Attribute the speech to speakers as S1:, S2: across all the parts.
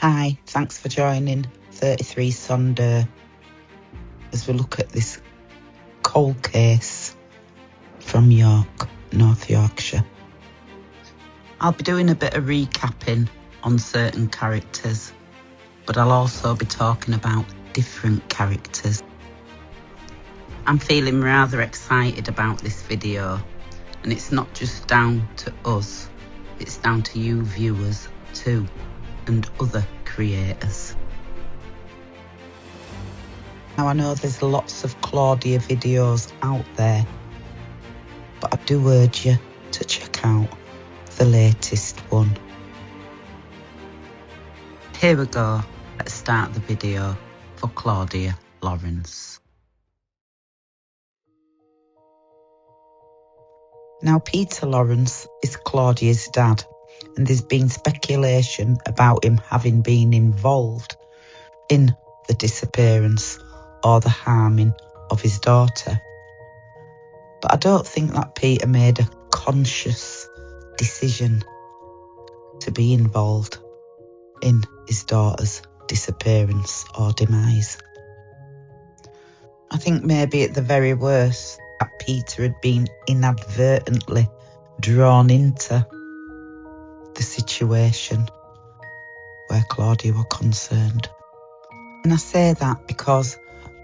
S1: Hi, thanks for joining 33 Sunday as we look at this cold case from York, North Yorkshire. I'll be doing a bit of recapping on certain characters, but I'll also be talking about different characters. I'm feeling rather excited about this video, and it's not just down to us, it's down to you viewers too, and other creators. Now I know there's lots of Claudia videos out there, but I do urge you to check out the latest one. Here we go, let's start the video for Claudia Lawrence. Now Peter Lawrence is Claudia's dad, and there's been speculation about him having been involved in the disappearance or the harming of his daughter. But I don't think that Peter made a conscious decision to be involved in his daughter's disappearance or demise. I think maybe at the very worst that Peter had been inadvertently drawn into the situation where Claudia were concerned. And I say that because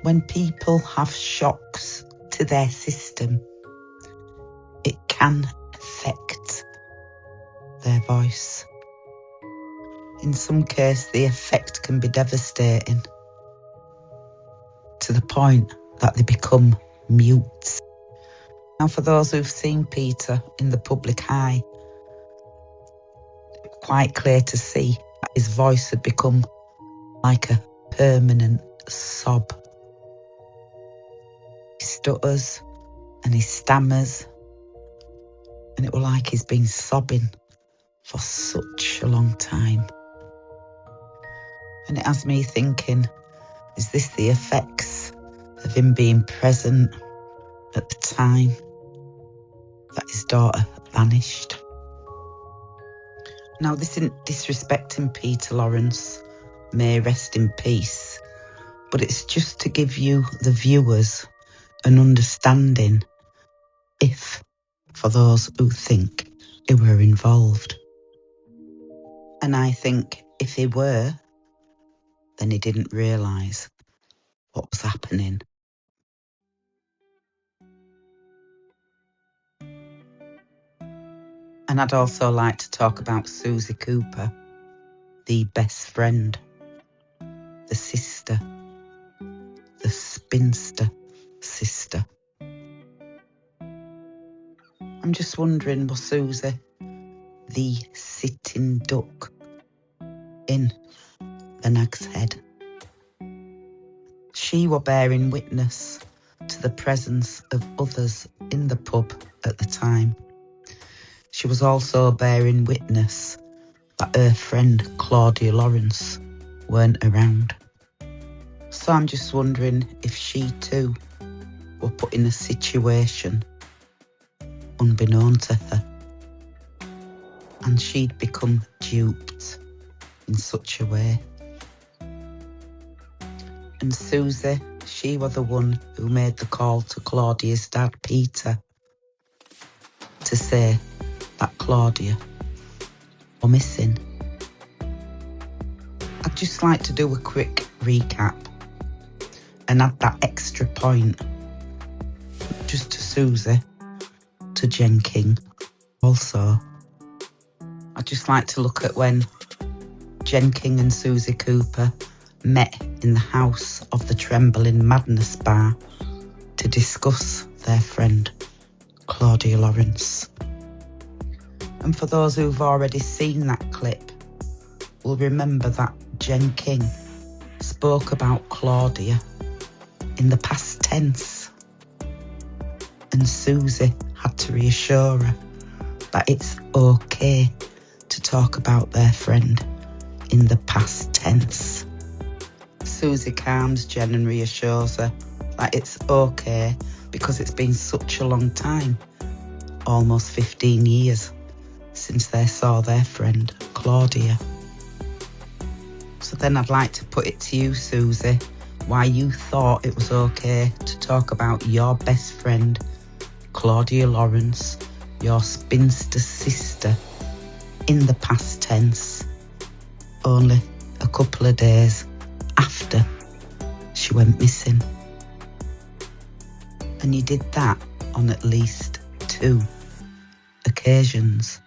S1: when people have shocks to their system, it can affect their voice. In some cases, the effect can be devastating to the point that they become mute. Now, for those who've seen Peter in the public eye, quite clear to see that his voice had become like a permanent sob. He stutters and he stammers, and it was like he's been sobbing for such a long time. And it has me thinking, is this the effects of him being present at the time that his daughter vanished? Now, this isn't disrespecting Peter Lawrence, may rest in peace, but it's just to give you, the viewers, an understanding if, for those who think they were involved. And I think if he were, then he didn't realise what was happening. And I'd also like to talk about Susie Cooper, the best friend, the sister, the spinster sister. I'm just wondering, was Susie the sitting duck in the Nag's Head? She were bearing witness to the presence of others in the pub at the time. She was also bearing witness that her friend Claudia Lawrence weren't around. So I'm just wondering if she too were put in a situation unbeknown to her, and she'd become duped in such a way. And Susie, she was the one who made the call to Claudia's dad, Peter, to say that Claudia were missing. I'd just like to do a quick recap and add that extra point just to Susie, to Jen King. Also, I'd just like to look at when Jen King and Susie Cooper met in the house of the Trembling Madness bar to discuss their friend Claudia Lawrence. And for those who've already seen that clip, will remember that Jen King spoke about Claudia in the past tense, and Susie had to reassure her that it's okay to talk about their friend in the past tense. Susie calms Jen and reassures her that it's okay because it's been such a long time, almost 15 years, since they saw their friend Claudia. So then I'd like to put it to you, Susie, why you thought it was okay to talk about your best friend, Claudia Lawrence, your spinster sister, in the past tense, only a couple of days after she went missing. And you did that on at least 2 occasions.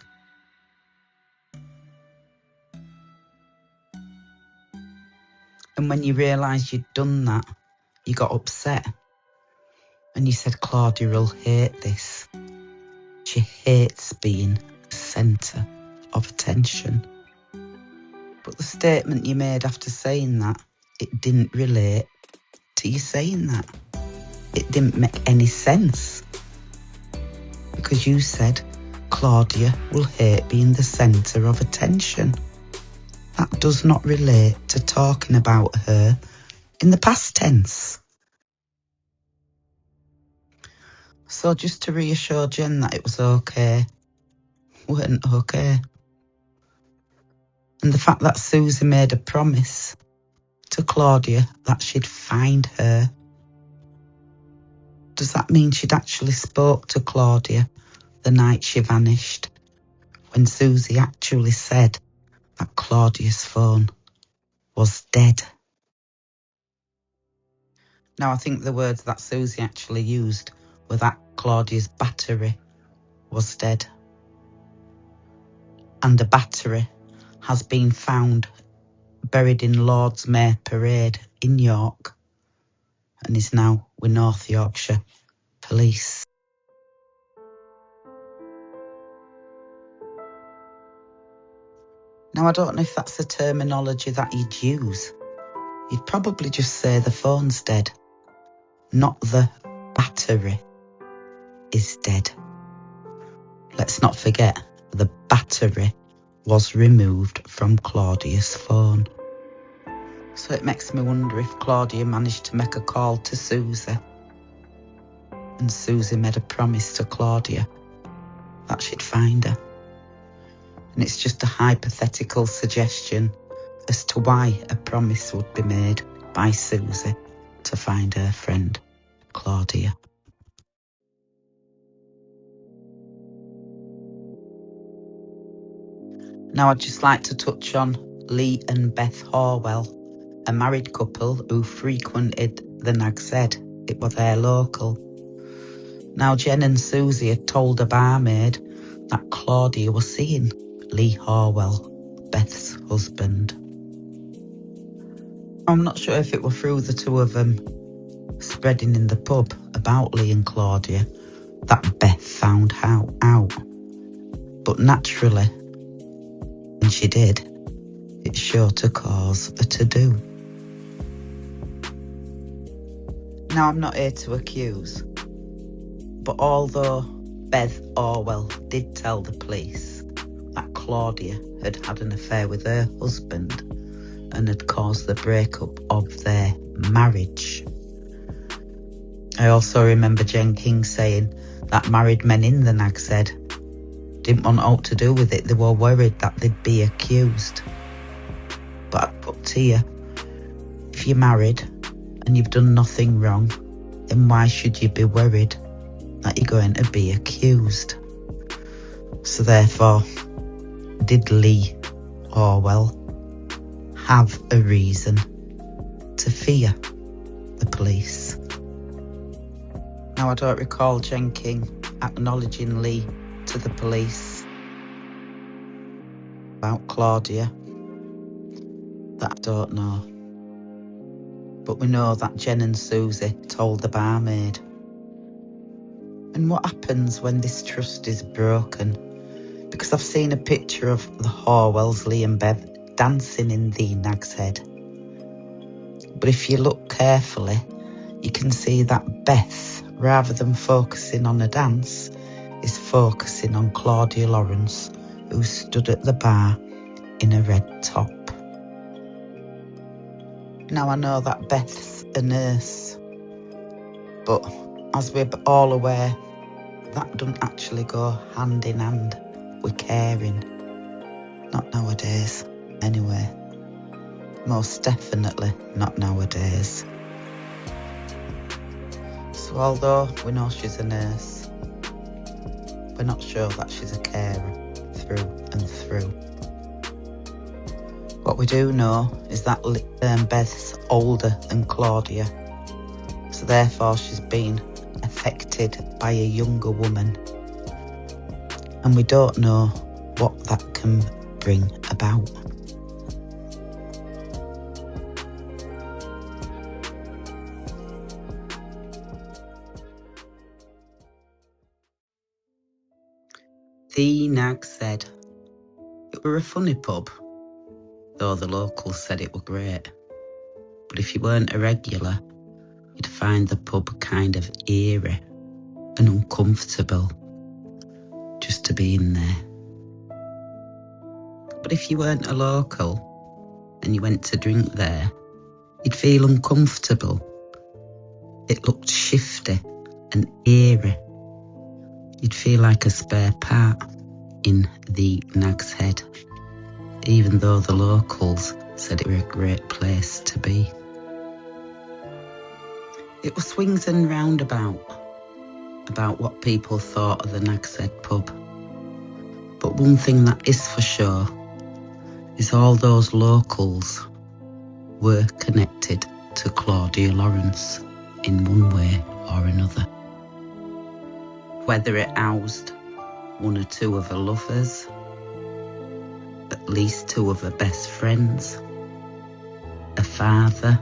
S1: And when you realised you'd done that, you got upset. And you said, Claudia will hate this. She hates being the centre of attention. But the statement you made after saying that, it didn't relate to you saying that. It didn't make any sense. Because you said, Claudia will hate being the centre of attention. That does not relate to talking about her in the past tense. So just to reassure Jen that it was okay, weren't okay. And the fact that Susie made a promise to Claudia that she'd find her, does that mean she'd actually spoke to Claudia the night she vanished, when Susie actually said that Claudia's phone was dead? Now, I think the words that Susie actually used were that Claudia's battery was dead. And the battery has been found buried in Lord's May Parade in York and is now with North Yorkshire Police. Now, I don't know if that's the terminology that you'd use. You'd probably just say the phone's dead, not the battery is dead. Let's not forget, the battery was removed from Claudia's phone. So it makes me wonder if Claudia managed to make a call to Susie, and Susie made a promise to Claudia that she'd find her. And it's just a hypothetical suggestion as to why a promise would be made by Susie to find her friend, Claudia. Now I'd just like to touch on Lee and Beth Horwell, a married couple who frequented the Nag's Head. It was their local. Now Jen and Susie had told a barmaid that Claudia was seeing Lee Horwell, Beth's husband. I'm not sure if it were through the 2 of them spreading in the pub about Lee and Claudia that Beth found out. But naturally, when she did, it's sure to cause a to-do. Now, I'm not here to accuse, but although Beth Horwell did tell the police that Claudia had had an affair with her husband and had caused the breakup of their marriage, I also remember Jen King saying that married men in the Nag's Head didn't want aught to do with it. They were worried that they'd be accused. But I'd put to you, if you're married and you've done nothing wrong, then why should you be worried that you're going to be accused? So therefore, did Lee Horwell have a reason to fear the police? Now, I don't recall Jen King acknowledging Lee to the police about Claudia. That I don't know. But we know that Jen and Susie told the barmaid. And what happens when this trust is broken? Because I've seen a picture of the Horwells, Lee and Bev, dancing in the Nag's Head. But if you look carefully, you can see that Beth, rather than focusing on a dance, is focusing on Claudia Lawrence, who stood at the bar in a red top. Now, I know that Beth's a nurse, but as we're all aware, that doesn't actually go hand in hand with caring. Not nowadays, anyway. Most definitely not nowadays. So although we know she's a nurse, we're not sure that she's a carer through and through. What we do know is that Beth's older than Claudia, so therefore she's been affected by a younger woman, and we don't know what that can bring about. The Nag's Head. It were a funny pub, though the locals said it were great. But if you weren't a regular, you'd find the pub kind of eerie and uncomfortable just to be in there. But if you weren't a local and you went to drink there, you'd feel uncomfortable. It looked shifty and eerie. You'd feel like a spare part in the Nag's Head, even though the locals said it were a great place to be. It was swings and roundabout about what people thought of the Nag's Head pub. But one thing that is for sure is all those locals were connected to Claudia Lawrence in one way or another. Whether it housed one or two of her lovers, at least two of her best friends, a father.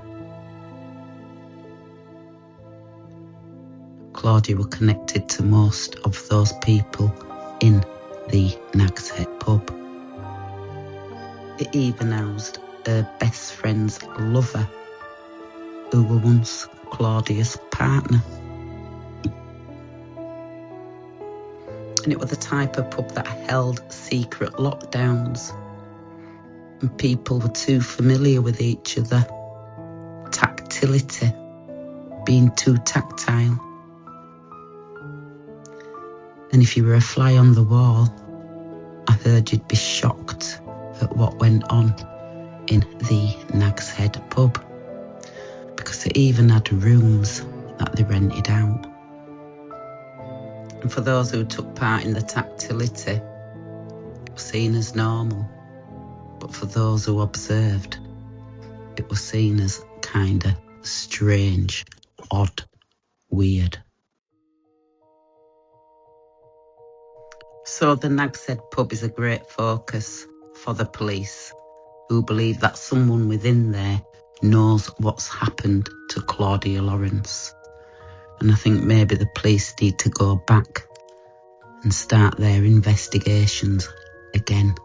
S1: Claudia were connected to most of those people in the Nag's Head pub. It even housed her best friend's lover, who were once Claudia's partner. And it was the type of pub that held secret lockdowns, and people were too familiar with each other. Tactility, being too tactile. And if you were a fly on the wall, I heard you'd be shocked at what went on in the Nag's Head pub, because it even had rooms that they rented out. And for those who took part in the tactility, it was seen as normal. But for those who observed, it was seen as kinda strange, odd, weird. So the Nag's Head pub is a great focus for the police, who believe that someone within there knows what's happened to Claudia Lawrence. And I think maybe the police need to go back and start their investigations again.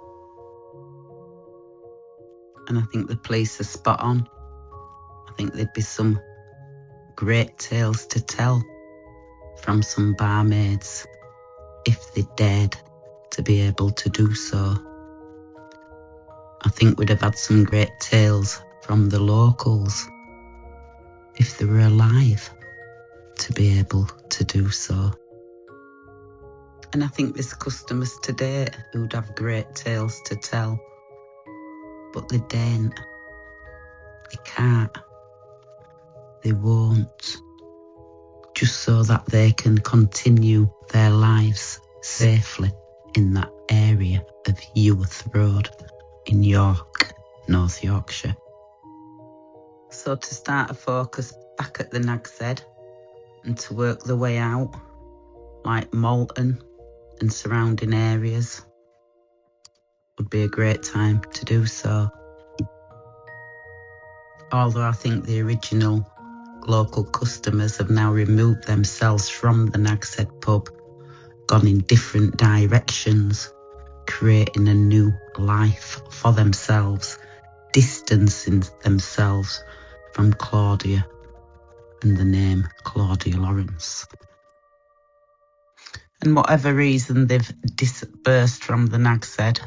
S1: And I think the police are spot on. I think there'd be some great tales to tell from some barmaids if they dared to be able to do so. I think we'd have had some great tales from the locals if they were alive to be able to do so. And I think there's customers today who'd have great tales to tell, but they daren't, they can't, they won't, just so that they can continue their lives safely in that area of Eworth Road in York, North Yorkshire. So to start a focus back at the Nag's Head and to work the way out, like Malton and surrounding areas, would be a great time to do so. Although I think the original local customers have now removed themselves from the Nag's Head pub, gone in different directions, creating a new life for themselves, distancing themselves from Claudia and the name Claudia Lawrence. And whatever reason they've dispersed from the Nag's Head,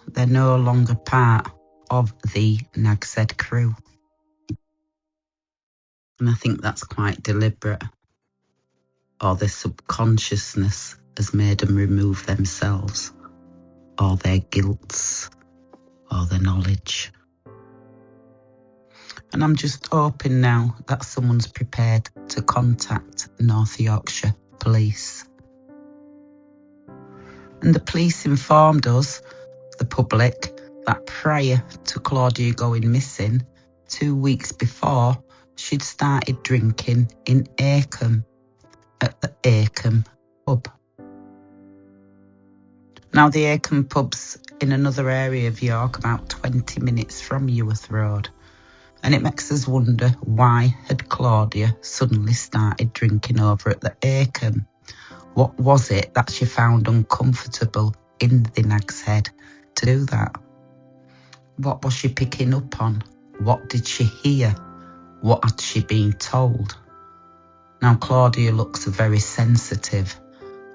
S1: they're no longer part of the Nag's Head crew. And I think that's quite deliberate, or their subconsciousness has made them remove themselves, or their guilts, or their knowledge. And I'm just hoping now that someone's prepared to contact North Yorkshire Police. And the police informed us, the public, that prior to Claudia going missing, 2 weeks before, she'd started drinking in Acomb, at the Acomb pub. Now, the Acomb pub's in another area of York, about 20 minutes from Eworth Road. And it makes us wonder, why had Claudia suddenly started drinking over at the Acomb? What was it that she found uncomfortable in the Nag's Head to do that? What was she picking up on? What did she hear? What had she been told? Now, Claudia looks very sensitive,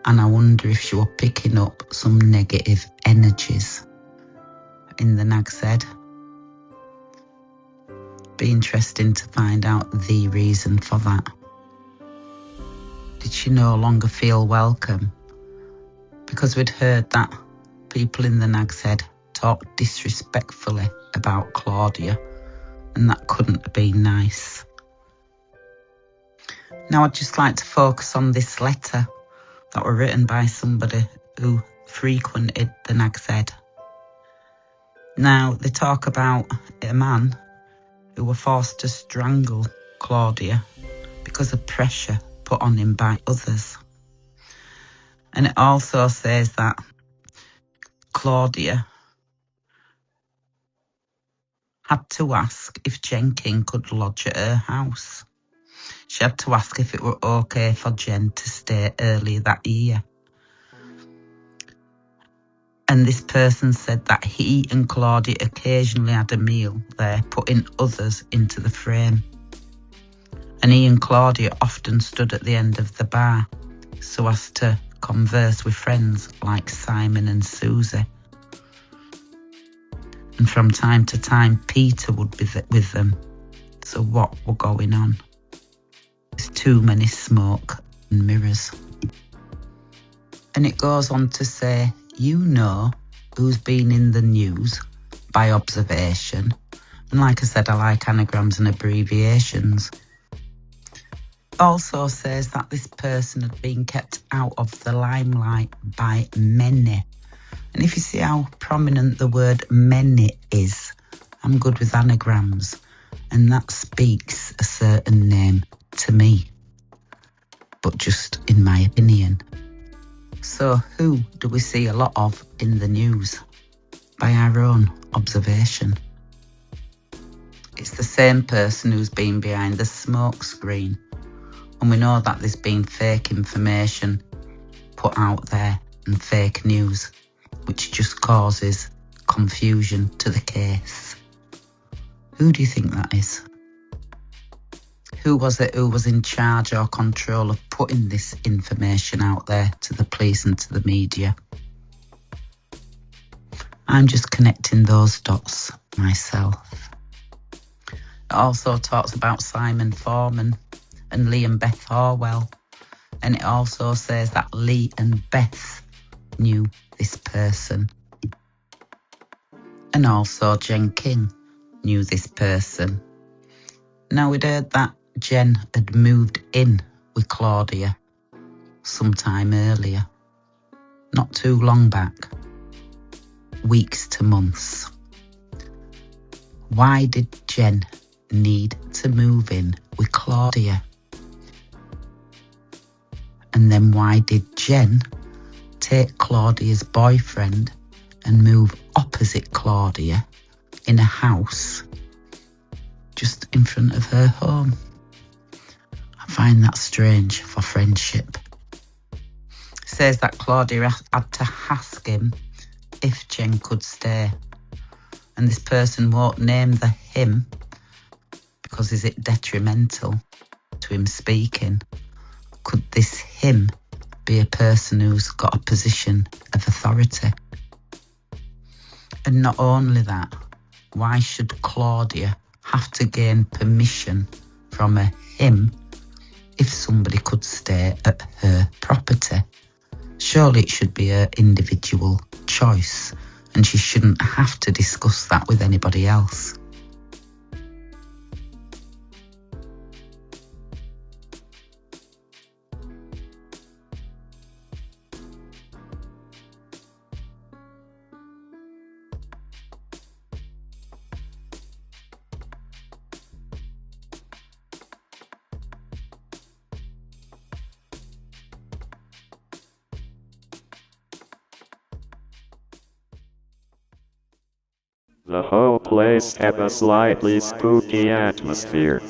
S1: and I wonder if she were picking up some negative energies in the Nag's Head. Be interesting to find out the reason for that. Did she no longer feel welcome? Because we'd heard that people in the Nag's Head talked disrespectfully about Claudia, and that couldn't have been nice. Now, I'd just like to focus on this letter that were written by somebody who frequented the Nag's Head. Now, they talk about a man who were forced to strangle Claudia because of pressure put on him by others. And it also says that Claudia had to ask if Jen King could lodge at her house. She had to ask if it were okay for Jen to stay early that year. And this person said that he and Claudia occasionally had a meal there, putting others into the frame. And he and Claudia often stood at the end of the bar so as to converse with friends like Simon and Susie. And from time to time, Peter would be with them. So what were going on? There's too many smoke and mirrors. And it goes on to say, you know who's been in the news by observation. And like I said, I like anagrams and abbreviations. Also says that this person had been kept out of the limelight by many. And if you see how prominent the word many is, I'm good with anagrams. And that speaks a certain name to me. But just in my opinion. So who do we see a lot of in the news? By our own observation. It's the same person who's been behind the smoke screen. And we know that there's been fake information put out there and fake news, which just causes confusion to the case. Who do you think that is? Who was it who was in charge or control of putting this information out there to the police and to the media? I'm just connecting those dots myself. It also talks about Simon Foreman and Lee and Beth Horwell. And it also says that Lee and Beth knew this person. And also Jen King knew this person. Now, we'd heard that Jen had moved in with Claudia sometime earlier. Not too long back. Weeks to months. Why did Jen need to move in with Claudia? And then why did Jen take Claudia's boyfriend and move opposite Claudia in a house just in front of her home? I find that strange for friendship. It says that Claudia had to ask him if Jen could stay. And this person won't name the him because is it detrimental to him speaking? Could this him be a person who's got a position of authority? And not only that, why should Claudia have to gain permission from a him if somebody could stay at her property? Surely it should be her individual choice and she shouldn't have to discuss that with anybody else.
S2: The whole place had a slightly spooky atmosphere.